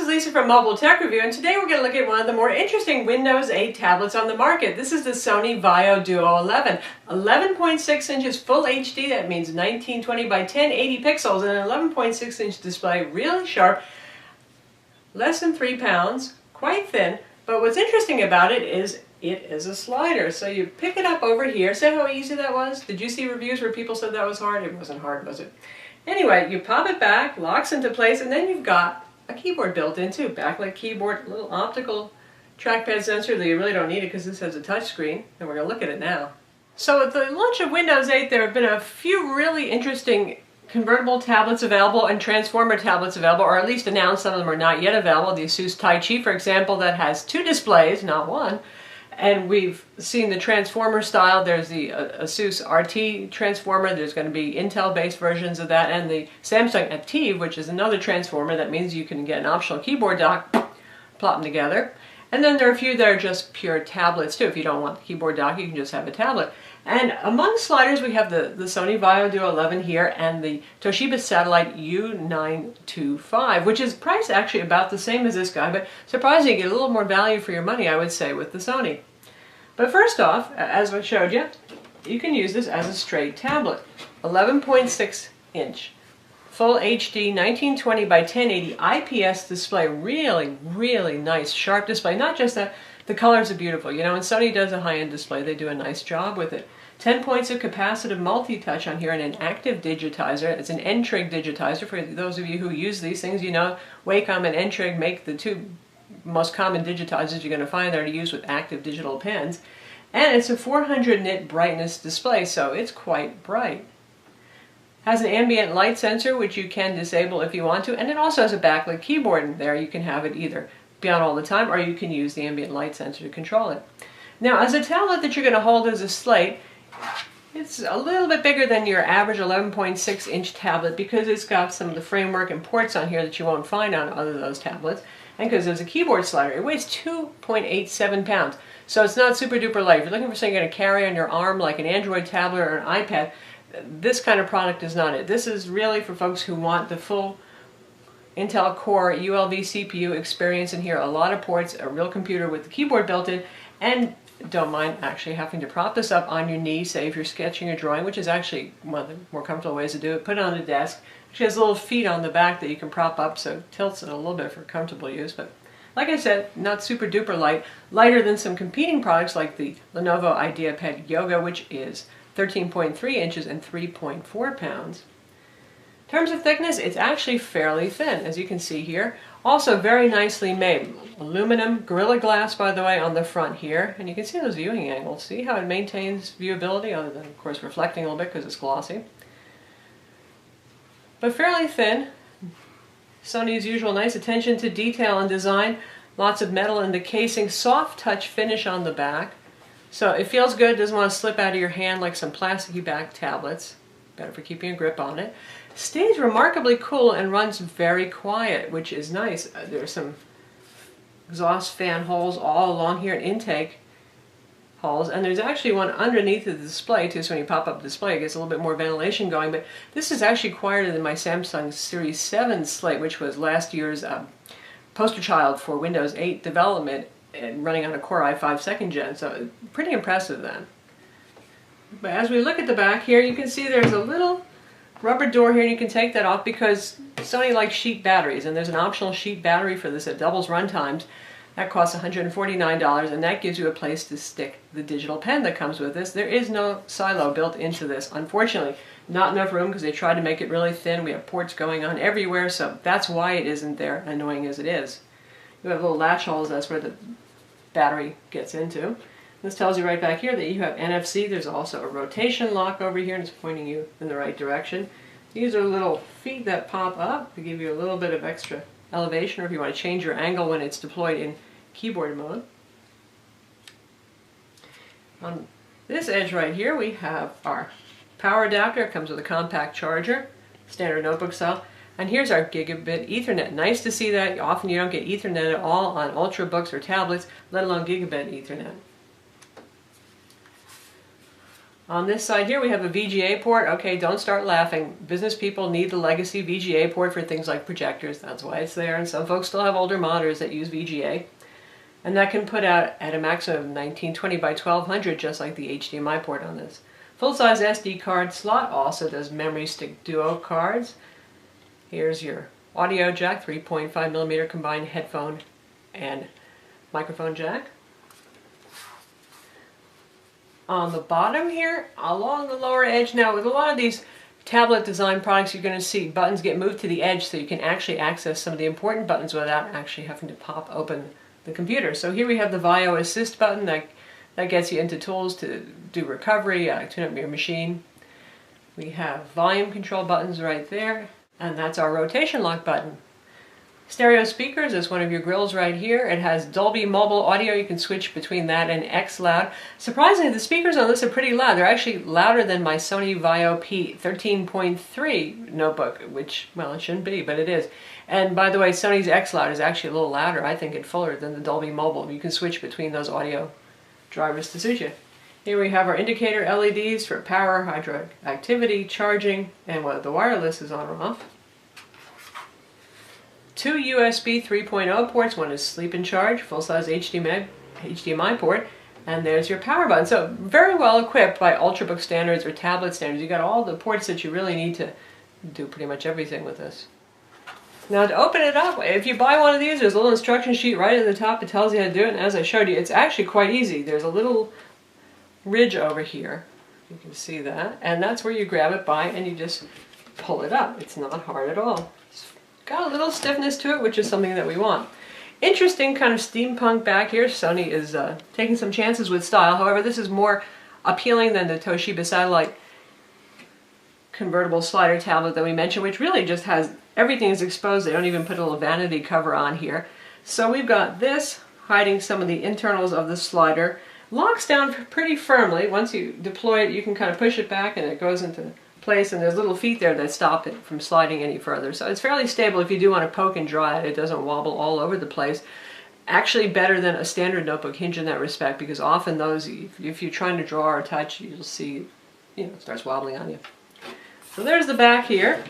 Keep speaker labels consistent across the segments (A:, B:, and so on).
A: is Lisa from Mobile Tech Review, and today we're going to look at one of the more interesting Windows 8 tablets on the market. This is the Sony VAIO Duo 11. 11.6 inches full HD, that means 1920 by 1080 pixels, and an 11.6 inch display, really sharp, less than 3 pounds, quite thin, but what's interesting about it is a slider. So you pick it up over here. See how easy that was? Did you see reviews where people said that was hard? It wasn't hard, was it? Anyway, you pop it back, locks into place, and then you've got a keyboard built in too. Backlit keyboard, little optical trackpad sensor, though you really don't need it because this has a touch screen, and we're going to look at it now. So at the launch of Windows 8, there have been a few really interesting convertible tablets available and transformer tablets available, or at least announced. Some of them are not yet available. The Asus Tai-Chi, for example, that has 2 displays, not one. And we've seen the transformer style. There's the Asus RT transformer. There's going to be Intel-based versions of that, and the Samsung Active, which is another transformer. That means you can get an optional keyboard dock, plop them together. And then there are a few that are just pure tablets too. If you don't want the keyboard dock, you can just have a tablet. And among sliders, we have the Sony VAIO Duo 11 here and the Toshiba Satellite U925, which is priced actually about the same as this guy, but surprisingly, you get a little more value for your money, I would say, with the Sony. But first off, as I showed you, you can use this as a straight tablet. 11.6 inch, full HD, 1920 by 1080 IPS display. Really, really nice, sharp display. Not just that, the colors are beautiful. You know, when Sony does a high-end display, they do a nice job with it. 10 points of capacitive multi-touch on here and an active digitizer. It's an N-Trig digitizer. For those of you who use these things, you know Wacom and N-Trig make the 2 most common digitizers you're going to find there to use with active digital pens. And it's a 400 nit brightness display, so it's quite bright. Has an ambient light sensor, which you can disable if you want to, and it also has a backlit keyboard in there. You can have it either be on all the time, or you can use the ambient light sensor to control it. Now, as a tablet that you're going to hold as a slate, it's a little bit bigger than your average 11.6 inch tablet because it's got some of the framework and ports on here that you won't find on other of those tablets, and because there's a keyboard slider. It weighs 2.87 pounds, so it's not super duper light. If you're looking for something you're going to carry on your arm like an Android tablet or an iPad, this kind of product is not it. This is really for folks who want the full Intel Core ULV CPU experience in here, a lot of ports, a real computer with the keyboard built in, and don't mind actually having to prop this up on your knee, say if you're sketching or drawing, which is actually one of the more comfortable ways to do it. Put it on the desk. She has little feet on the back that you can prop up, so it tilts it a little bit for comfortable use. But like I said, not super duper light, lighter than some competing products like the Lenovo IdeaPad Yoga, which is 13.3 inches and 3.4 pounds. In terms of thickness, it's actually fairly thin, as you can see here. Also very nicely made. Aluminum, Gorilla Glass, by the way, on the front here. And you can see those viewing angles. See how it maintains viewability, other than, of course, reflecting a little bit because it's glossy. But fairly thin. Sony's usual nice attention to detail and design. Lots of metal in the casing. Soft touch finish on the back. So it feels good. Doesn't want to slip out of your hand like some plasticky back tablets. Better for keeping a grip on it. Stays remarkably cool and runs very quiet, which is nice. There's some exhaust fan holes all along here, and intake holes, and there's actually one underneath the display too, so when you pop up the display it gets a little bit more ventilation going. But this is actually quieter than my Samsung Series 7 slate, which was last year's poster child for Windows 8 development and running on a Core i5 2nd Gen, so pretty impressive then. But as we look at the back here, you can see there's a little rubber door here, and you can take that off because Sony likes sheet batteries, and there's an optional sheet battery for this that doubles run times. That costs $149, and that gives you a place to stick the digital pen that comes with this. There is no silo built into this, unfortunately. Not enough room because they tried to make it really thin. We have ports going on everywhere, so that's why it isn't there, annoying as it is. You have little latch holes, that's where the battery gets into. This tells you right back here that you have NFC. There's also a rotation lock over here, and it's pointing you in the right direction. These are little feet that pop up to give you a little bit of extra elevation, or if you want to change your angle when it's deployed in keyboard mode. On this edge right here, we have our power adapter. It comes with a compact charger, standard notebook style. And here's our gigabit Ethernet. Nice to see that. Often you don't get Ethernet at all on Ultrabooks or tablets, let alone gigabit Ethernet. On this side here we have a VGA port. Okay, don't start laughing. Business people need the legacy VGA port for things like projectors. That's why it's there. And some folks still have older monitors that use VGA. And that can put out at a maximum of 1920 by 1200, just like the HDMI port on this. Full-size SD card slot, also does memory stick duo cards. Here's your audio jack, 3.5mm combined headphone and microphone jack. On the bottom here, along the lower edge, now with a lot of these tablet design products, you're going to see buttons get moved to the edge so you can actually access some of the important buttons without actually having to pop open the computer. So here we have the VAIO assist button that gets you into tools to do recovery, tune up your machine. We have volume control buttons right there, and that's our rotation lock button. Stereo speakers is one of your grills right here. It has Dolby Mobile audio. You can switch between that and X Loud. Surprisingly, the speakers on this are pretty loud. They're actually louder than my Sony VAIO P13.3 notebook, which, well, it shouldn't be, but it is. And by the way, Sony's X Loud is actually a little louder, I think, and fuller than the Dolby Mobile. You can switch between those audio drivers to suit you. Here we have our indicator LEDs for power, hydro activity, charging, and whether the wireless is on or off. Two USB 3.0 ports, one is sleep and charge, full-size HDMI port, and there's your power button. So very well equipped by Ultrabook standards or tablet standards. You got all the ports that you really need to do pretty much everything with this. Now to open it up, if you buy one of these, there's a little instruction sheet right at the top that tells you how to do it, and as I showed you, it's actually quite easy. There's a little ridge over here, you can see that, and that's where you grab it by and you just pull it up. It's not hard at all. Got a little stiffness to it, which is something that we want. Interesting kind of steampunk back here. Sony is taking some chances with style. However, this is more appealing than the Toshiba Satellite convertible slider tablet that we mentioned, which really just has everything is exposed. They don't even put a little vanity cover on here. So we've got this hiding some of the internals of the slider. Locks down pretty firmly. Once you deploy it, you can kind of push it back and it goes into place, and there's little feet there that stop it from sliding any further. So it's fairly stable if you do want to poke and dry it. It doesn't wobble all over the place. Actually better than a standard notebook hinge in that respect, because often those, if you're trying to draw or touch, you'll see, it starts wobbling on you. So there's the back here,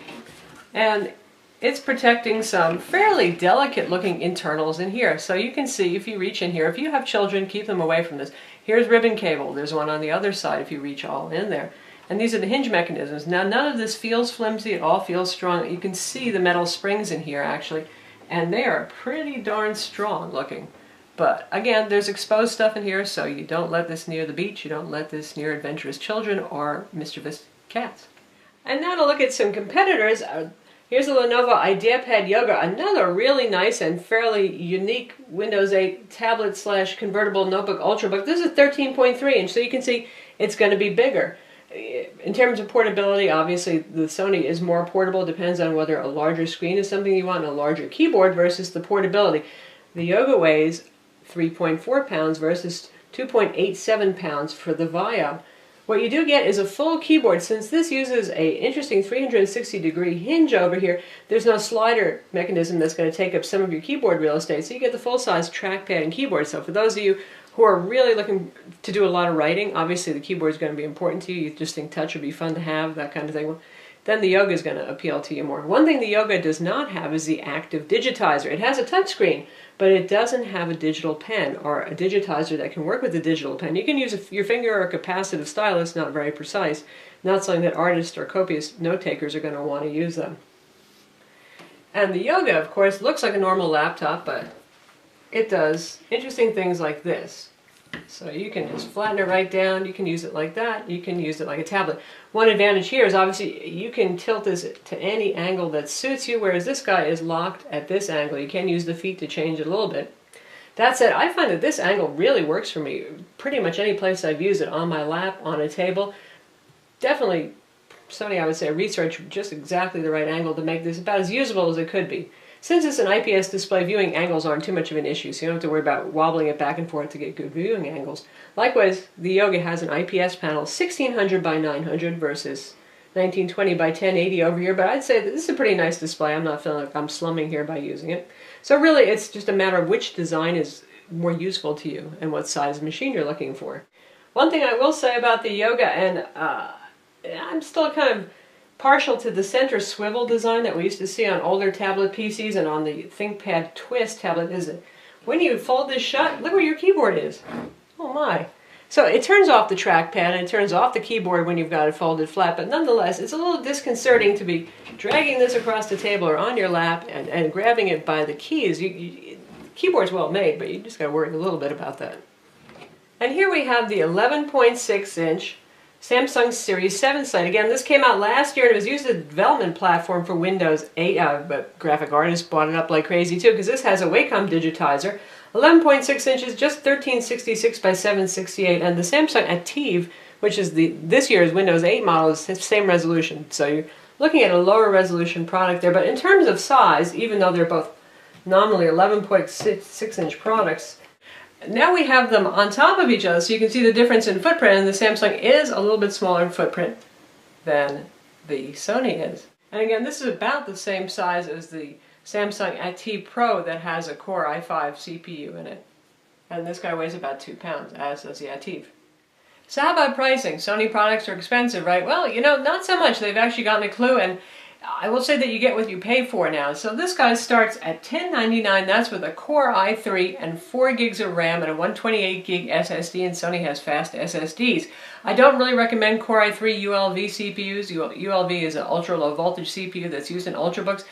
A: and it's protecting some fairly delicate looking internals in here. So you can see if you reach in here, if you have children, keep them away from this. Here's ribbon cable. There's one on the other side if you reach all in there. And these are the hinge mechanisms. Now none of this feels flimsy, it all feels strong. You can see the metal springs in here actually, and they are pretty darn strong looking. But again, there's exposed stuff in here, so you don't let this near the beach, you don't let this near adventurous children or mischievous cats. And now to look at some competitors. Here's the Lenovo IdeaPad Yoga, another really nice and fairly unique Windows 8 tablet slash convertible notebook Ultrabook. This is 13.3 inch, so you can see it's going to be bigger. In terms of portability, obviously the Sony is more portable. It depends on whether a larger screen is something you want and a larger keyboard versus the portability. The Yoga weighs 3.4 pounds versus 2.87 pounds for the VAIO. What you do get is a full keyboard. Since this uses an interesting 360-degree hinge over here, there's no slider mechanism that's going to take up some of your keyboard real estate, so you get the full-size trackpad and keyboard. So for those of you who are really looking to do a lot of writing, obviously the keyboard is going to be important to you. You just think touch would be fun to have, that kind of thing. Then the Yoga is going to appeal to you more. One thing the Yoga does not have is the active digitizer. It has a touchscreen, but it doesn't have a digital pen or a digitizer that can work with a digital pen. You can use your finger or a capacitive stylus, not very precise, not something that artists or copious note takers are going to want to use them. And the Yoga, of course, looks like a normal laptop, but it does interesting things like this. So you can just flatten it right down, you can use it like that, you can use it like a tablet. One advantage here is obviously you can tilt this to any angle that suits you, whereas this guy is locked at this angle. You can use the feet to change it a little bit. That said, I find that this angle really works for me. Pretty much any place I've used it, on my lap, on a table. Definitely, Sony, I would say, researched just exactly the right angle to make this about as usable as it could be. Since it's an IPS display, viewing angles aren't too much of an issue, so you don't have to worry about wobbling it back and forth to get good viewing angles. Likewise, the Yoga has an IPS panel, 1600 by 900 versus 1920 by 1080 over here, but I'd say that this is a pretty nice display. I'm not feeling like I'm slumming here by using it. So really, it's just a matter of which design is more useful to you and what size machine you're looking for. One thing I will say about the Yoga, and I'm still kind of partial to the center swivel design that we used to see on older tablet PCs and on the ThinkPad Twist tablet, is that when you fold this shut, look where your keyboard is. Oh my. So it turns off the trackpad and it turns off the keyboard when you've got it folded flat, but nonetheless it's a little disconcerting to be dragging this across the table or on your lap and grabbing it by the keys. Keyboard's well made, but you just got to worry a little bit about that. And here we have the 11.6-inch Samsung Series 7 site. Again, this came out last year and it was used as a development platform for Windows 8, but graphic artists bought it up like crazy too, because this has a Wacom digitizer. 11.6 inches, just 1366 by 768, and the Samsung Active, which is this year's Windows 8 model, is the same resolution. So you're looking at a lower resolution product there, but in terms of size, even though they're both nominally 11.6-inch products, now we have them on top of each other, so you can see the difference in footprint, and the Samsung is a little bit smaller in footprint than the Sony is. And again, this is about the same size as the Samsung Active Pro that has a Core i5 CPU in it. And this guy weighs about 2 pounds, as does the Active. So how about pricing? Sony products are expensive, right? Well, you know, not so much. They've actually gotten a clue, and I will say that you get what you pay for now. So this guy starts at $10.99. That's with a Core i3 and 4 gigs of RAM and a 128 gig SSD, and Sony has fast SSDs. I don't really recommend Core i3 ULV CPUs. ULV is an ultra low voltage CPU that's used in Ultrabooks.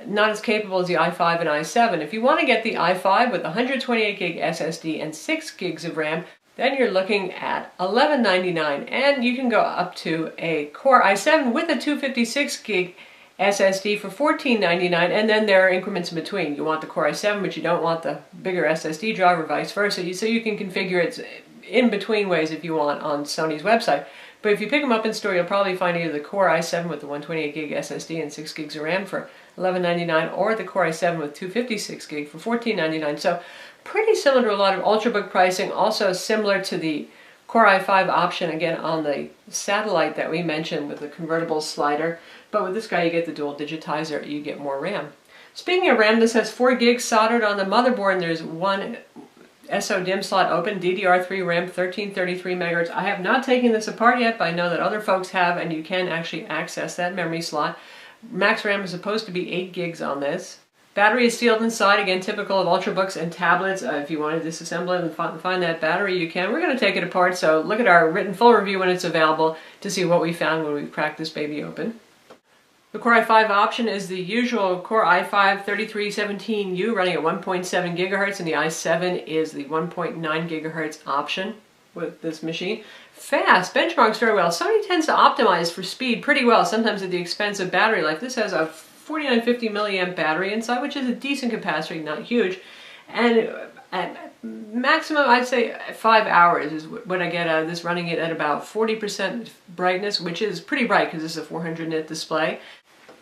A: Not as capable as the i5 and i7. If you want to get the i5 with 128 gig SSD and 6 gigs of RAM, then you're looking at $11.99, and you can go up to a Core i7 with a 256 gig SSD for $14.99, and then there are increments in between. You want the Core i7, but you don't want the bigger SSD drive, or vice versa. So you can configure it in between ways if you want on Sony's website. But if you pick them up in store, you'll probably find either the Core i7 with the 128 gig SSD and 6 gigs of RAM for $11.99, or the Core i7 with 256 gig for $14.99. So pretty similar to a lot of Ultrabook pricing, also similar to the Core i5 option, again on the satellite that we mentioned with the convertible slider. But with this guy you get the dual digitizer, you get more RAM. Speaking of RAM, this has 4 gigs soldered on the motherboard, and there's one SO-DIMM slot open, DDR3 RAM, 1333 megahertz. I have not taken this apart yet, but I know that other folks have, and you can actually access that memory slot. Max RAM is supposed to be 8 gigs on this. Battery is sealed inside, again typical of Ultrabooks and tablets. If you want to disassemble it and find that battery, you can. We're going to take it apart, so look at our written full review when it's available to see what we found when we cracked this baby open. The Core i5 option is the usual Core i5 3317U running at 1.7 gigahertz, and the i7 is the 1.9 gigahertz option with this machine. Fast, benchmarks very well. Sony tends to optimize for speed pretty well, sometimes at the expense of battery life. This has a 4950 milliamp battery inside, which is a decent capacity, not huge. And at maximum, I'd say 5 hours is what I get out of this, running it at about 40% brightness, which is pretty bright because this is a 400 nit display.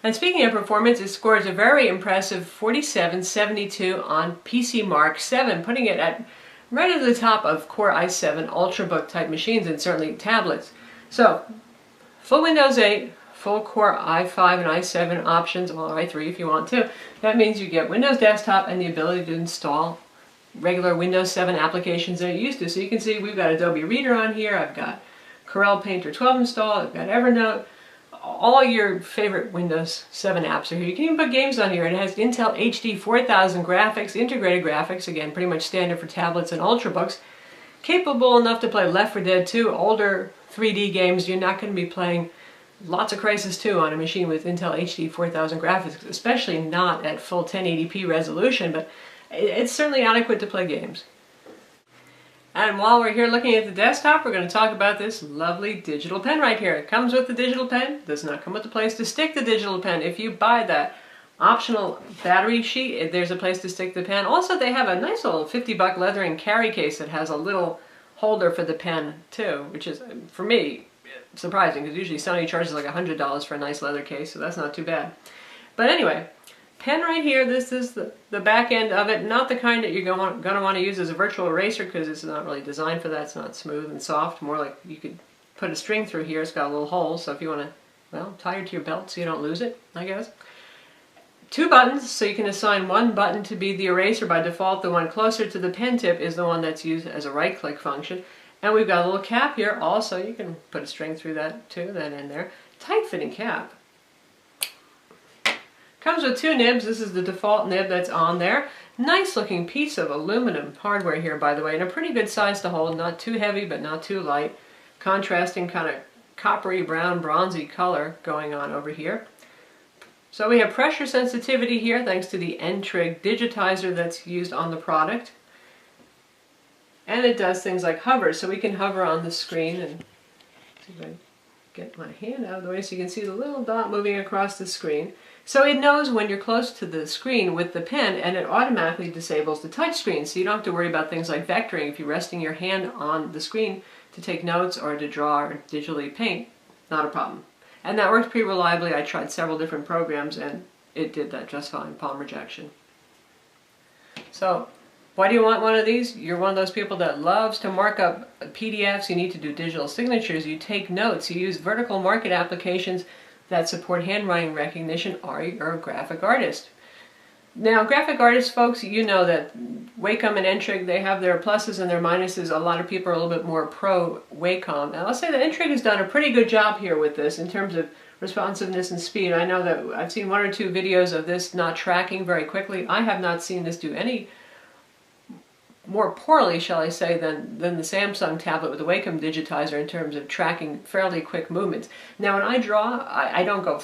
A: And speaking of performance, it scores a very impressive 4772 on PC Mark 7, putting it at right at the top of Core i7 Ultrabook type machines, and certainly tablets. So, full Windows 8, full Core i5 and i7 options, or i3 if you want to. That means you get Windows Desktop and the ability to install regular Windows 7 applications that you're used to. So you can see we've got Adobe Reader on here, I've got Corel Painter 12 installed, I've got Evernote. All your favorite Windows 7 apps are here. You can even put games on here. It has Intel HD 4000 graphics, integrated graphics, again pretty much standard for tablets and Ultrabooks. Capable enough to play Left 4 Dead 2, older 3D games. You're not going to be playing lots of Crysis 2 on a machine with Intel HD 4000 graphics, especially not at full 1080p resolution, but it's certainly adequate to play games. And while we're here looking at the desktop, we're going to talk about this lovely digital pen right here. It comes with the digital pen, does not come with a place to stick the digital pen. If you buy that optional battery sheet, there's a place to stick the pen. Also, they have a nice little $50 leather and carry case that has a little holder for the pen too, which is, for me, surprising, because usually Sony charges like $100 for a nice leather case, so that's not too bad. But anyway, pen right here, this is the back end of it, not the kind that you're going to want to use as a virtual eraser, because it's not really designed for that. It's not smooth and soft, more like you could put a string through here. It's got a little hole, so if you want to, well, tie it to your belt so you don't lose it, I guess. 2 buttons, so you can assign one button to be the eraser. By default, the one closer to the pen tip is the one that's used as a right-click function. And we've got a little cap here also. You can put a string through that too, then in there. Tight fitting cap. Comes with 2 nibs. This is the default nib that's on there. Nice looking piece of aluminum hardware here, by the way, and a pretty good size to hold. Not too heavy, but not too light. Contrasting kind of coppery brown, bronzy color going on over here. So we have pressure sensitivity here thanks to the N-Trig digitizer that's used on the product. And it does things like hover, so we can hover on the screen and see if I get my hand out of the way so you can see the little dot moving across the screen. So it knows when you're close to the screen with the pen, and it automatically disables the touch screen, so you don't have to worry about things like vectoring. If you're resting your hand on the screen to take notes or to draw or digitally paint, not a problem. And that works pretty reliably. I tried several different programs and it did that just fine, palm rejection. So why do you want one of these? You're one of those people that loves to mark up PDFs, you need to do digital signatures, you take notes, you use vertical market applications that support handwriting recognition, or you're a graphic artist. Now, graphic artists, folks, you know that Wacom and N-Trig, they have their pluses and their minuses. A lot of people are a little bit more pro Wacom. And I'll say that N-Trig has done a pretty good job here with this in terms of responsiveness and speed. I know that I've seen 1 or 2 videos of this not tracking very quickly. I have not seen this do any more poorly, shall I say, than the Samsung tablet with the Wacom digitizer in terms of tracking fairly quick movements. Now, when I draw, I don't go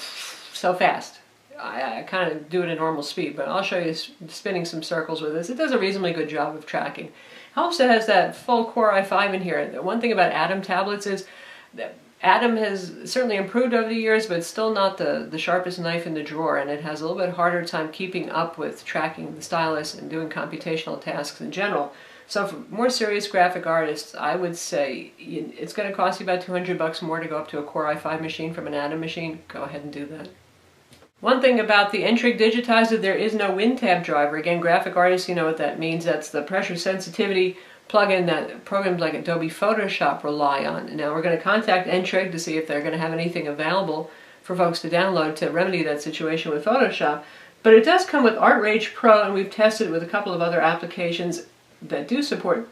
A: so fast. I kind of do it at normal speed, but I'll show you spinning some circles with this. It does a reasonably good job of tracking. Also has that full Core i5 in here. The one thing about Atom tablets is that Atom has certainly improved over the years, but it's still not the sharpest knife in the drawer, and it has a little bit harder time keeping up with tracking the stylus and doing computational tasks in general. So for more serious graphic artists, I would say it's going to cost you about $200 more to go up to a Core i5 machine from an Atom machine. Go ahead and do that. One thing about the N-Trig digitizer, there is no WinTab driver. Again, graphic artists, you know what that means. That's the pressure sensitivity plugin that programs like Adobe Photoshop rely on. Now we're going to contact N-Trig to see if they're going to have anything available for folks to download to remedy that situation with Photoshop. But it does come with ArtRage Pro, and we've tested it with a couple of other applications that do support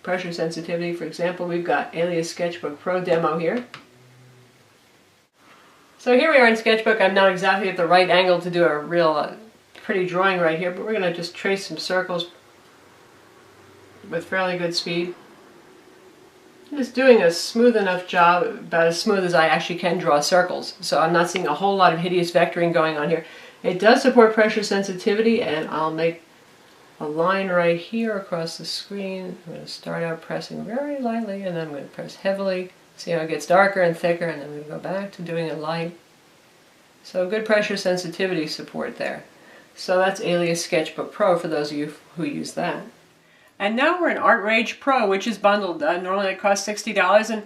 A: pressure sensitivity. For example, we've got Alias Sketchbook Pro demo here. So here we are in Sketchbook. I'm not exactly at the right angle to do a real pretty drawing right here, but we're going to just trace some circles with fairly good speed. Just doing a smooth enough job, about as smooth as I actually can draw circles. So I'm not seeing a whole lot of hideous vectoring going on here. It does support pressure sensitivity, and I'll make a line right here across the screen. I'm going to start out pressing very lightly, and then I'm going to press heavily. See how it gets darker and thicker, and then we go back to doing it light. So good pressure sensitivity support there. So that's Alias Sketchbook Pro for those of you who use that. And now we're in ArtRage Pro, which is bundled. Normally it costs $60, and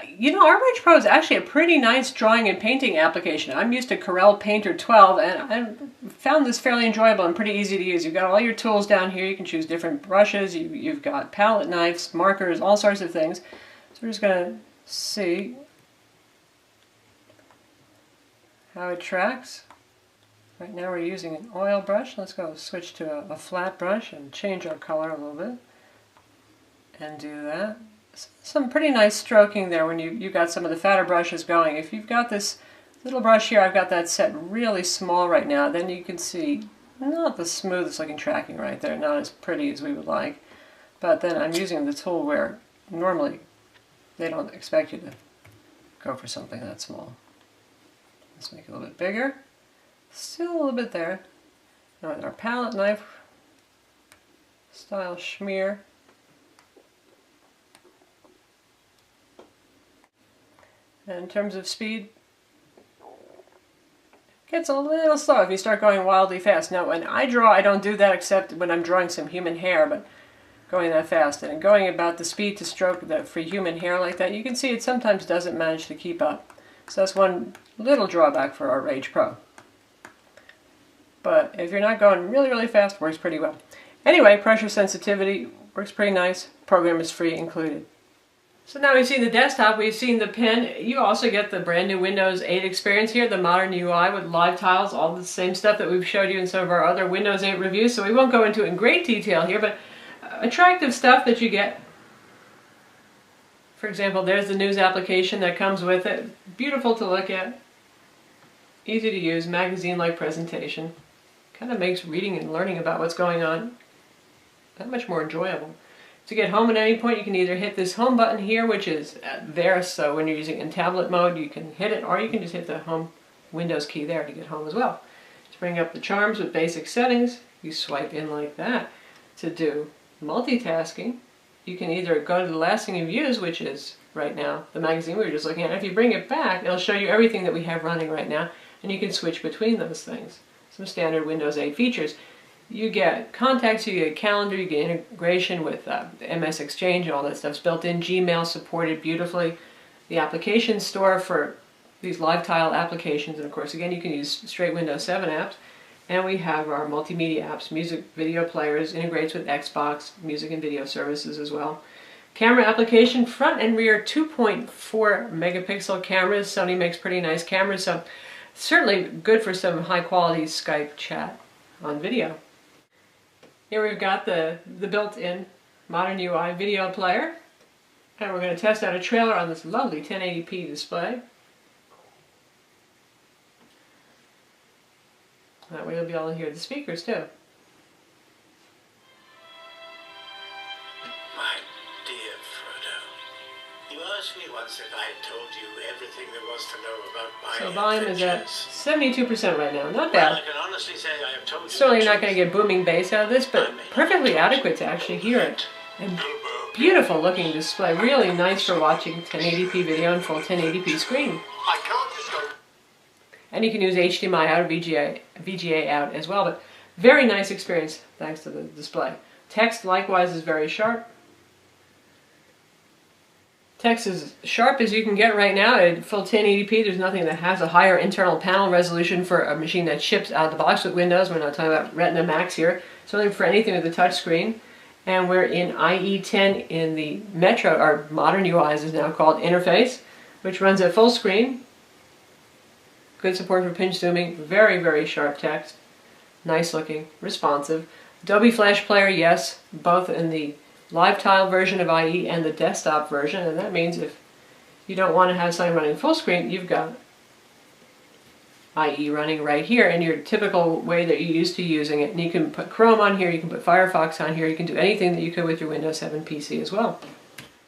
A: you know, ArtRage Pro is actually a pretty nice drawing and painting application. I'm used to Corel Painter 12, and I found this fairly enjoyable and pretty easy to use. You've got all your tools down here. You can choose different brushes. You've got palette knives, markers, all sorts of things. So we're just going to see how it tracks. Right now we're using an oil brush. Let's go switch to a flat brush and change our color a little bit and do that. Some pretty nice stroking there when you've got some of the fatter brushes going. If you've got this little brush here, I've got that set really small right now, then you can see not the smoothest looking tracking right there, not as pretty as we would like. But then I'm using the tool where normally they don't expect you to go for something that small. Let's make it a little bit bigger. Still a little bit there. Now with our palette knife style schmear. And in terms of speed, it gets a little slow if you start going wildly fast. Now when I draw, I don't do that except when I'm drawing some human hair, but going that fast and going about the speed to stroke for human hair like that, you can see it sometimes doesn't manage to keep up. So that's one little drawback for ArtRage Pro. But if you're not going really, really fast, it works pretty well. Anyway, pressure sensitivity works pretty nice. Program is free included. So now we've seen the desktop, we've seen the pen. You also get the brand new Windows 8 experience here, the modern UI with live tiles, all the same stuff that we've showed you in some of our other Windows 8 reviews. So we won't go into it in great detail here, but attractive stuff that you get. For example, there's the news application that comes with it. Beautiful to look at. Easy to use, magazine-like presentation. Kind of makes reading and learning about what's going on that much more enjoyable. To get home at any point, you can either hit this home button here, which is there, so when you're using in tablet mode, you can hit it, or you can just hit the home Windows key there to get home as well. To bring up the charms with basic settings, you swipe in like that. To do multitasking, you can either go to the last thing you've used, which is right now the magazine we were just looking at. If you bring it back, it'll show you everything that we have running right now, and you can switch between those things. Some standard Windows 8 features. You get contacts, you get calendar, you get integration with MS Exchange, and all that stuff's built in. Gmail supported beautifully. The application store for these live tile applications, and of course again you can use straight Windows 7 apps. And we have our multimedia apps, music video players, integrates with Xbox, music and video services as well. Camera application, front and rear 2.4 megapixel cameras. Sony makes pretty nice cameras, so certainly good for some high quality Skype chat on video. Here we've got the built-in modern UI video player, and we're going to test out a trailer on this lovely 1080p display. That way you'll be able to hear the speakers too.
B: My dear Frodo, you asked me once if I had told you everything there was to know about my
A: So volume is at
B: adventures.
A: 72% right now, not
B: Well, I
A: bad.
B: can honestly say I have told you
A: Certainly
B: the
A: not going to
B: truth.
A: get booming bass out of this, but perfectly adequate to actually hear it. And beautiful looking display, really nice for watching 1080p video and full 1080p screen.
B: I can't just go.
A: And you can use HDMI out or VGA out as well, but very nice experience thanks to the display. Text likewise is very sharp. Text is sharp as you can get right now at full 1080p. There's nothing that has a higher internal panel resolution for a machine that ships out of the box with Windows. We're not talking about Retina Max here. It's only for anything with a touch screen. And we're in IE10 in the Metro, or Modern UI as is now called, interface, which runs at full screen. Good support for pinch zooming, very, very sharp text, nice looking, responsive. Adobe Flash Player, yes, both in the live tile version of IE and the desktop version, and that means if you don't want to have something running full screen, you've got IE running right here in your typical way that you're used to using it. And you can put Chrome on here, you can put Firefox on here, you can do anything that you could with your Windows 7 PC as well.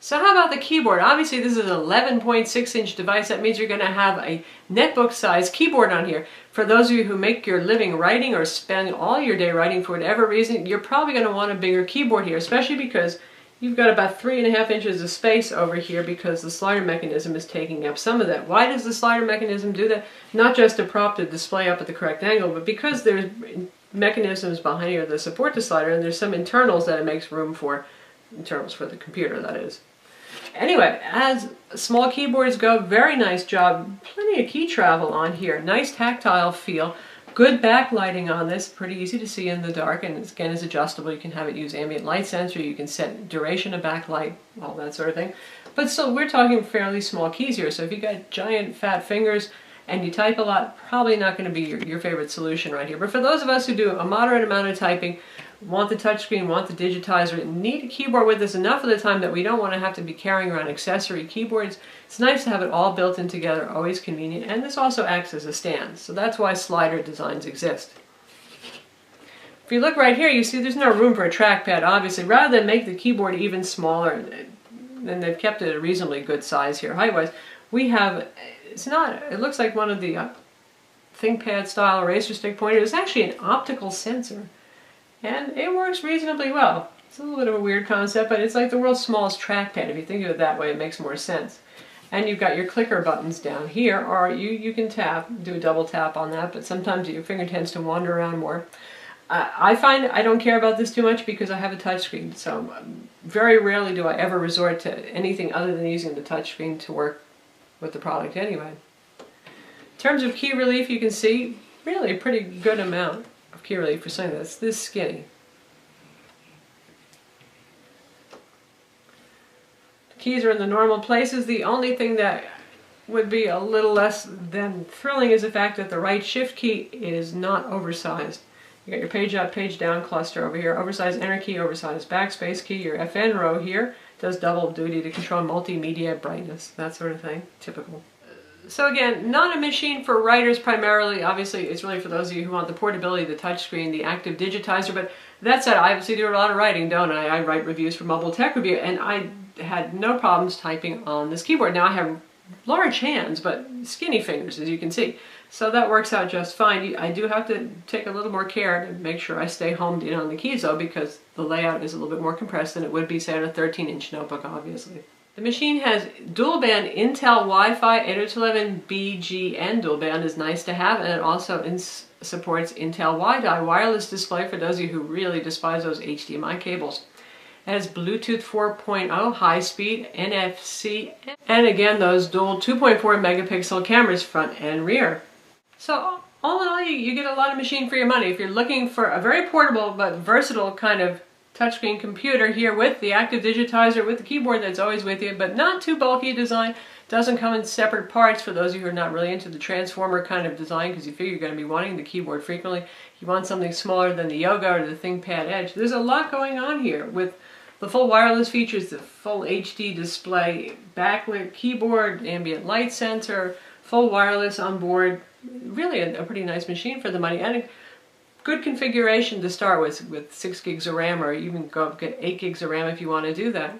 A: So how about the keyboard? Obviously this is an 11.6-inch device. That means you're going to have a netbook-sized keyboard on here. For those of you who make your living writing or spend all your day writing for whatever reason, you're probably going to want a bigger keyboard here, especially because you've got about 3.5 inches of space over here because the slider mechanism is taking up some of that. Why does the slider mechanism do that? Not just to prop the display up at the correct angle, but because there's mechanisms behind here that support the slider, and there's some internals that it makes room for, internals for the computer, that is. Anyway, as small keyboards go, very nice job. Plenty of key travel on here. Nice tactile feel. Good backlighting on this. Pretty easy to see in the dark, and again is adjustable. You can have it use ambient light sensor. You can set duration of backlight, all that sort of thing. But still, we're talking fairly small keys here. So if you got giant fat fingers and you type a lot, probably not going to be your favorite solution right here. But for those of us who do a moderate amount of typing, want the touchscreen, want the digitizer, need a keyboard with us enough of the time that we don't want to have to be carrying around accessory keyboards. It's nice to have it all built in together, always convenient, and this also acts as a stand, so that's why slider designs exist. If you look right here, you see there's no room for a trackpad, obviously. Rather than make the keyboard even smaller, and they've kept it a reasonably good size here height-wise, we have, it looks like one of the ThinkPad style eraser stick pointers. It's actually an optical sensor. And it works reasonably well. It's a little bit of a weird concept, but it's like the world's smallest trackpad. If you think of it that way, it makes more sense. And you've got your clicker buttons down here, or you can tap, do a double tap on that, but sometimes your finger tends to wander around more. I find I don't care about this too much because I have a touchscreen, so very rarely do I ever resort to anything other than using the touchscreen to work with the product anyway. In terms of key relief, you can see really a pretty good amount of key relief for something that's this skinny. The keys are in the normal places. The only thing that would be a little less than thrilling is the fact that the right shift key is not oversized. You got your page up, page down cluster over here, oversized enter key, oversized backspace key, your FN row here, Does double duty to control multimedia, brightness, that sort of thing. Typical. So again, not a machine for writers primarily. Obviously, it's really for those of you who want the portability, the touchscreen, the active digitizer. But that said, I obviously do a lot of writing, don't I? I write reviews for Mobile Tech Review, and I had no problems typing on this keyboard. Now I have large hands, but skinny fingers, as you can see. So that works out just fine. I do have to take a little more care to make sure I stay homed in on the keys, though, because the layout is a little bit more compressed than it would be, say, on a 13-inch notebook, obviously. The machine has dual-band Intel Wi-Fi 802.11bgn. Dual-band is nice to have, and it also supports Intel Wi-Fi wireless display for those of you who really despise those HDMI cables. It has Bluetooth 4.0, high-speed, NFC, and again those dual 2.4 megapixel cameras front and rear. So all in all, you get a lot of machine for your money. If you're looking for a very portable but versatile kind of touchscreen computer here with the active digitizer, with the keyboard that's always with you, but not too bulky design. Doesn't come in separate parts for those of you who are not really into the transformer kind of design, because you figure you're going to be wanting the keyboard frequently. You want something smaller than the Yoga or the ThinkPad Edge. There's a lot going on here with the full wireless features, the full HD display, backlit keyboard, ambient light sensor, full wireless on board. Really a pretty nice machine for the money, and a good configuration to start with 6 gigs of RAM, or even go up get 8 gigs of RAM if you want to do that.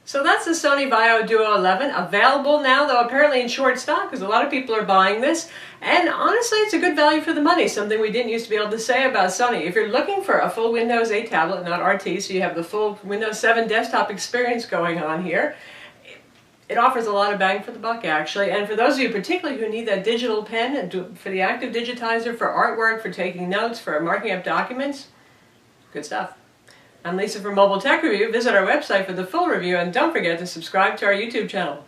A: So that's the Sony VAIO Duo 11, available now, though apparently in short stock, because a lot of people are buying this. And honestly, it's a good value for the money, something we didn't used to be able to say about Sony. If you're looking for a full Windows 8 tablet, not RT, so you have the full Windows 7 desktop experience going on here, it offers a lot of bang for the buck, actually. And for those of you particularly who need that digital pen for the active digitizer, for artwork, for taking notes, for marking up documents, good stuff. I'm Lisa from Mobile Tech Review. Visit our website for the full review, and don't forget to subscribe to our YouTube channel.